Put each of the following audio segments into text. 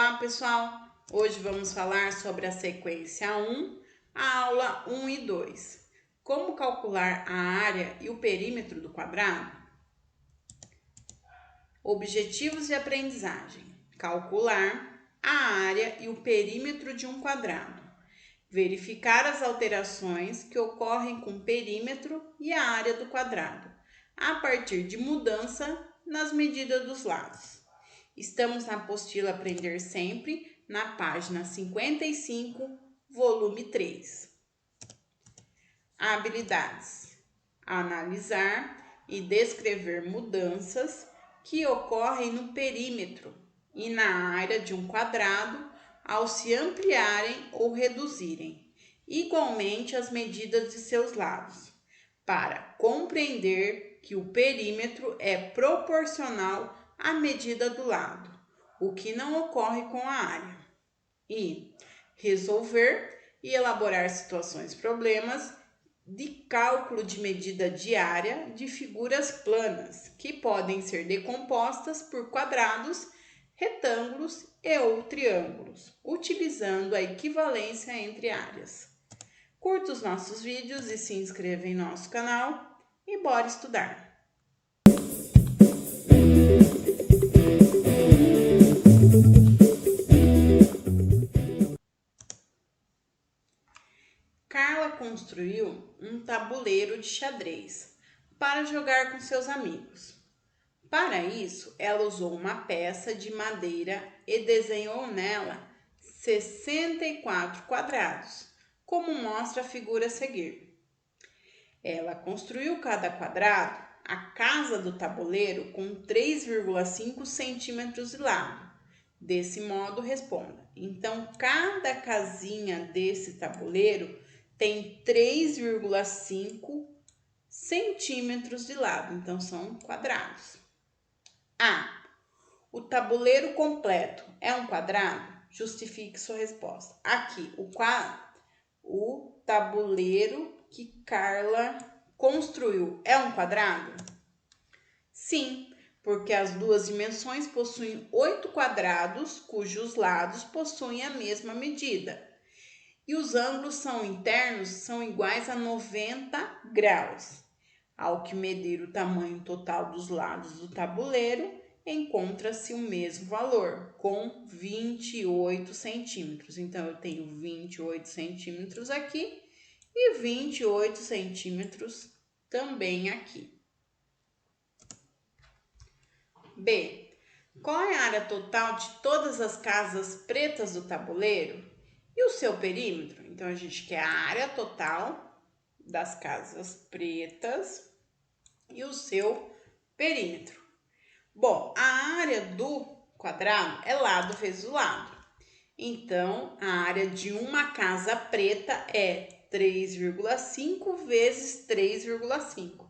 Olá, pessoal! Hoje vamos falar sobre a sequência 1, a aula 1 e 2. Como calcular a área e o perímetro do quadrado? Objetivos de aprendizagem: calcular a área e o perímetro de um quadrado. Verificar as alterações que ocorrem com o perímetro e a área do quadrado, a partir de mudança nas medidas dos lados. Estamos na apostila Aprender Sempre, na página 55, volume 3. Habilidades: analisar e descrever mudanças que ocorrem no perímetro e na área de um quadrado ao se ampliarem ou reduzirem, igualmente as medidas de seus lados, para compreender que o perímetro é proporcional à medida do lado, o que não ocorre com a área, e resolver e elaborar problemas de cálculo de medida diária de figuras planas, que podem ser decompostas por quadrados, retângulos e ou triângulos, utilizando a equivalência entre áreas. Curta os nossos vídeos e se inscreva em nosso canal e bora estudar! Carla construiu um tabuleiro de xadrez para jogar com seus amigos. Para isso, ela usou uma peça de madeira e desenhou nela 64 quadrados, como mostra a figura a seguir. Ela construiu cada quadrado, a casa do tabuleiro, com 3,5 centímetros de lado. Desse modo, responda. Então, cada casinha desse tabuleiro tem 3,5 centímetros de lado, então são quadrados. A. O tabuleiro completo é um quadrado? Justifique sua resposta. Aqui, o tabuleiro que Carla construiu é um quadrado? Sim, porque as duas dimensões possuem 8 quadrados, cujos lados possuem a mesma medida. E os ângulos internos são iguais a 90 graus. Ao que medir o tamanho total dos lados do tabuleiro, encontra-se o mesmo valor, com 28 centímetros. Então, eu tenho 28 centímetros aqui e 28 centímetros também aqui. B. Qual é a área total de todas as casas pretas do tabuleiro e o seu perímetro? Então, a gente quer a área total das casas pretas e o seu perímetro. Bom, a área do quadrado é lado vezes o lado. Então, a área de uma casa preta é 3,5 vezes 3,5,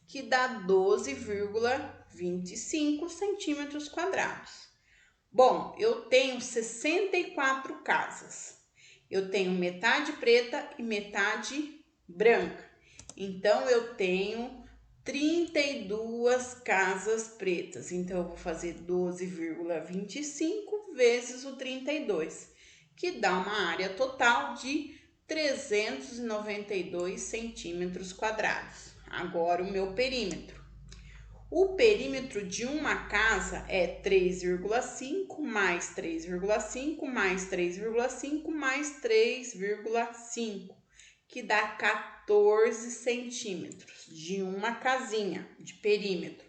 que dá 12,25 centímetros quadrados. Bom, eu tenho 64 casas. Eu tenho metade preta e metade branca. Então, eu tenho 32 casas pretas. Então, eu vou fazer 12,25 vezes o 32, que dá uma área total de 392 centímetros quadrados. Agora, o meu perímetro. O perímetro de uma casa é 3,5 mais 3,5 mais 3,5 mais 3,5, que dá 14 centímetros de uma casinha de perímetro.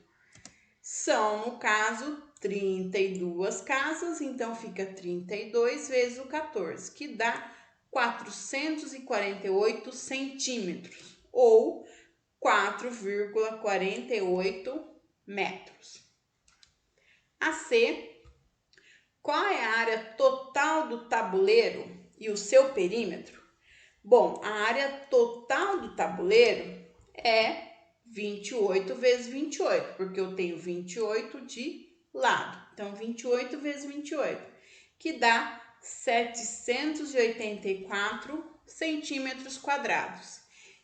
São, no caso, 32 casas, então fica 32 vezes o 14, que dá 448 centímetros, ou 4,48 metros. A C. Qual é a área total do tabuleiro e o seu perímetro? Bom, a área total do tabuleiro é 28 vezes 28, porque eu tenho 28 de lado. Então, 28 vezes 28, que dá 784 centímetros quadrados.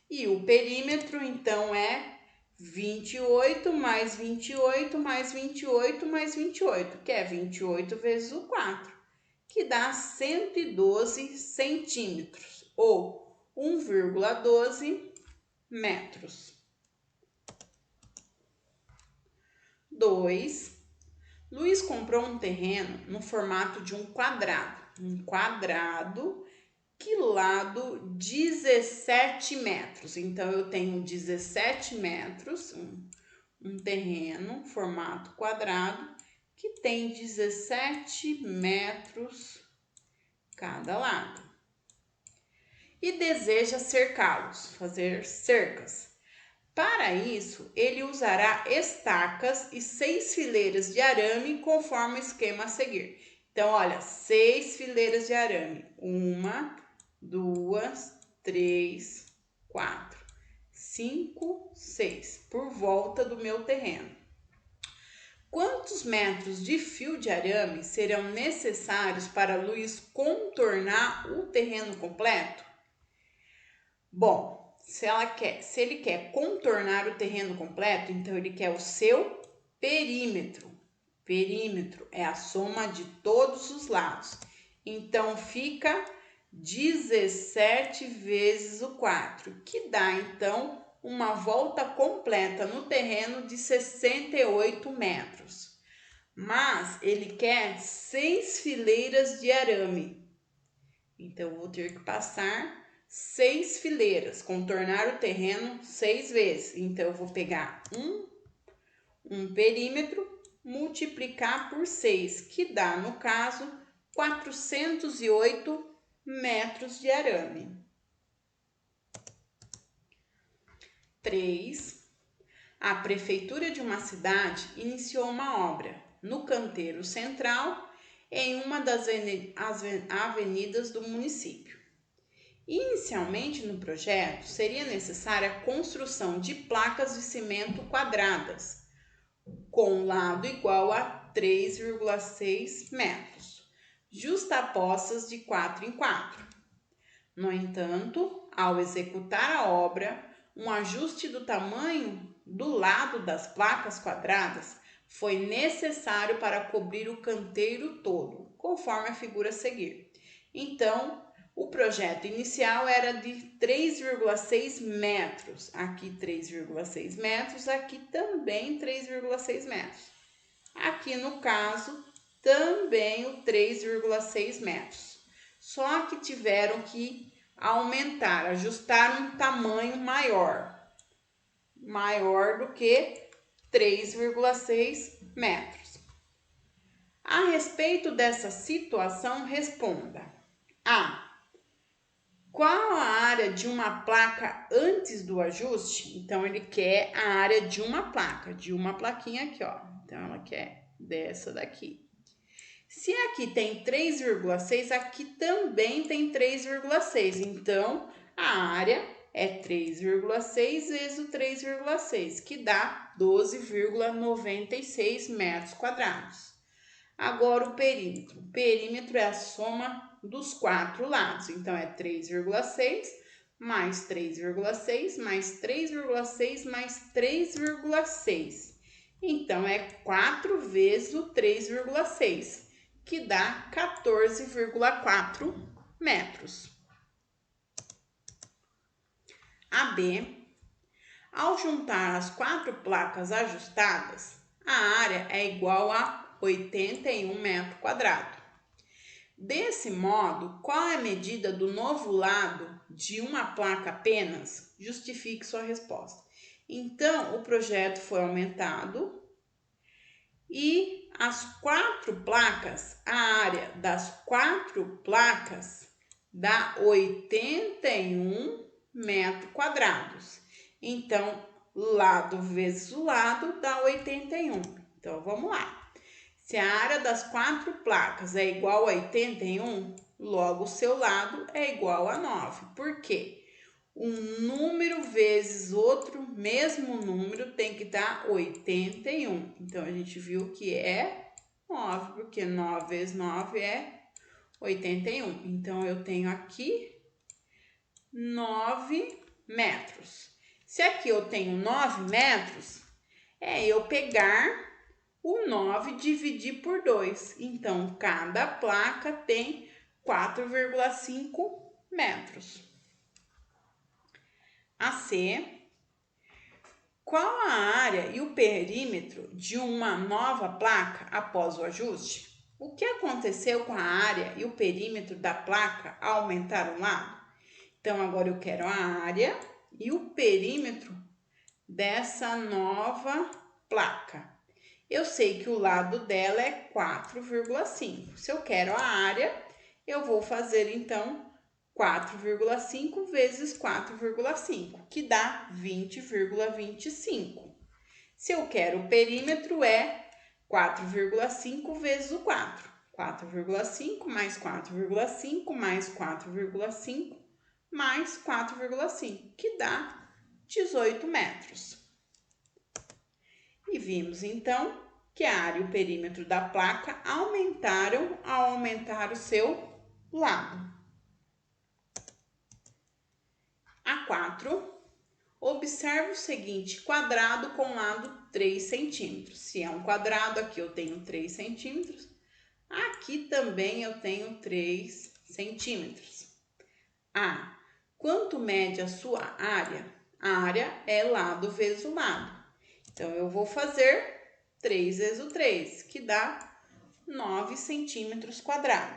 E o perímetro, então, é 28 mais 28 mais 28 mais 28, que é 28 vezes o 4, que dá 112 centímetros, ou 1,12 metros. 2. Luiz comprou um terreno no formato de um quadrado que lado 17 metros. Então, eu tenho 17 metros, um terreno, formato quadrado, que tem 17 metros cada lado. E deseja cercá-los, fazer cercas. Para isso, ele usará estacas e 6 fileiras de arame conforme o esquema a seguir. Então, olha, 6 fileiras de arame. 1, 2, 3, 4, 5, 6, por volta do meu terreno. Quantos metros de fio de arame serão necessários para Luiz contornar o terreno completo? Bom, se ele quer contornar o terreno completo, então ele quer o seu perímetro. Perímetro é a soma de todos os lados. Então, fica 17 vezes o 4, que dá, então, uma volta completa no terreno de 68 metros. Mas ele quer 6 fileiras de arame. Então, eu vou ter que passar 6 fileiras, contornar o terreno 6 vezes. Então, eu vou pegar um perímetro, multiplicar por 6, que dá, no caso, 408 metros de arame. 3. A prefeitura de uma cidade iniciou uma obra no canteiro central em uma das avenidas do município. Inicialmente no projeto, seria necessária a construção de placas de cimento quadradas, com lado igual a 3,6 metros, justapostas de 4 em 4. No entanto, ao executar a obra, um ajuste do tamanho do lado das placas quadradas foi necessário para cobrir o canteiro todo, conforme a figura a seguir. Então, o projeto inicial era de 3,6 metros, aqui 3,6 metros, aqui também 3,6 metros. Aqui no caso, também o 3,6 metros. Só que tiveram que aumentar, ajustar um tamanho maior do que 3,6 metros. A respeito dessa situação, responda: A. Qual a área de uma placa antes do ajuste? Então, ele quer a área de uma placa, de uma plaquinha aqui, ó. Então, ela quer dessa daqui. Se aqui tem 3,6, aqui também tem 3,6. Então, a área é 3,6 vezes o 3,6, que dá 12,96 metros quadrados. Agora, o perímetro. O perímetro é a soma dos 4 lados. Então, é 3,6 mais 3,6 mais 3,6 mais 3,6. Então, é 4 vezes o 3,6, que dá 14,4 metros. A B. Ao juntar as 4 placas ajustadas, a área é igual a 81 metros quadrados. Desse modo, qual é a medida do novo lado de uma placa apenas? Justifique sua resposta. Então, o projeto foi aumentado e as 4 placas, a área das 4 placas dá 81 metros quadrados. Então, lado vezes o lado dá 81. Então, vamos lá. Se a área das 4 placas é igual a 81, logo o seu lado é igual a 9. Por quê? Um número vezes outro, mesmo número, tem que dar 81. Então, a gente viu que é 9, porque 9 vezes 9 é 81. Então, eu tenho aqui 9 metros. Se aqui eu tenho 9 metros, é eu pegar o 9 dividir por 2. Então, cada placa tem 4,5 metros. A C. Qual a área e o perímetro de uma nova placa após o ajuste? O que aconteceu com a área e o perímetro da placa ao aumentar um lado? Então, agora eu quero a área e o perímetro dessa nova placa. Eu sei que o lado dela é 4,5. Se eu quero a área, eu vou fazer então 4,5 vezes 4,5, que dá 20,25. Se eu quero o perímetro, é 4,5 vezes o 4. 4,5 mais 4,5 mais 4,5 mais 4,5, que dá 18 metros. E vimos então que a área e o perímetro da placa aumentaram ao aumentar o seu lado. A4, observe o seguinte quadrado com lado 3 centímetros. Se é um quadrado, aqui eu tenho 3 centímetros. Aqui também eu tenho 3 centímetros. A. Quanto mede a sua área? A área é lado vezes o lado. Então, eu vou fazer 3 vezes o 3, que dá 9 centímetros quadrados.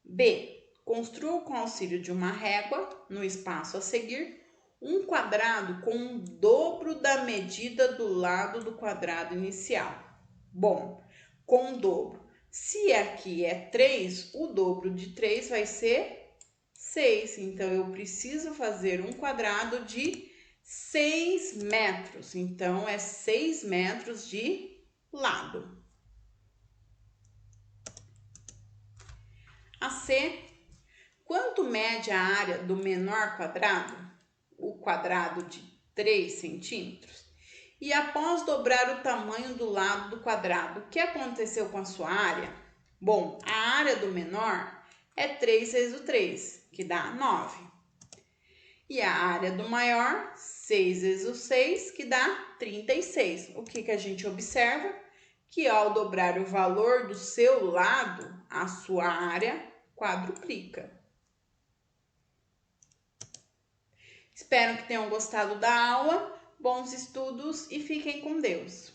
B. Construa com auxílio de uma régua, no espaço a seguir, um quadrado com o dobro da medida do lado do quadrado inicial. Bom, com o dobro. Se aqui é 3, o dobro de 3 vai ser 6. Então, eu preciso fazer um quadrado de 6 metros. Então, é 6 metros de lado. A C. Quanto mede a área do menor quadrado? O quadrado de 3 centímetros. E após dobrar o tamanho do lado do quadrado, o que aconteceu com a sua área? Bom, a área do menor é 3 vezes o 3, que dá 9. E a área do maior, 6 vezes o 6, que dá 36. O que a gente observa? Que ao dobrar o valor do seu lado, a sua área quadruplica. Espero que tenham gostado da aula. Bons estudos e fiquem com Deus.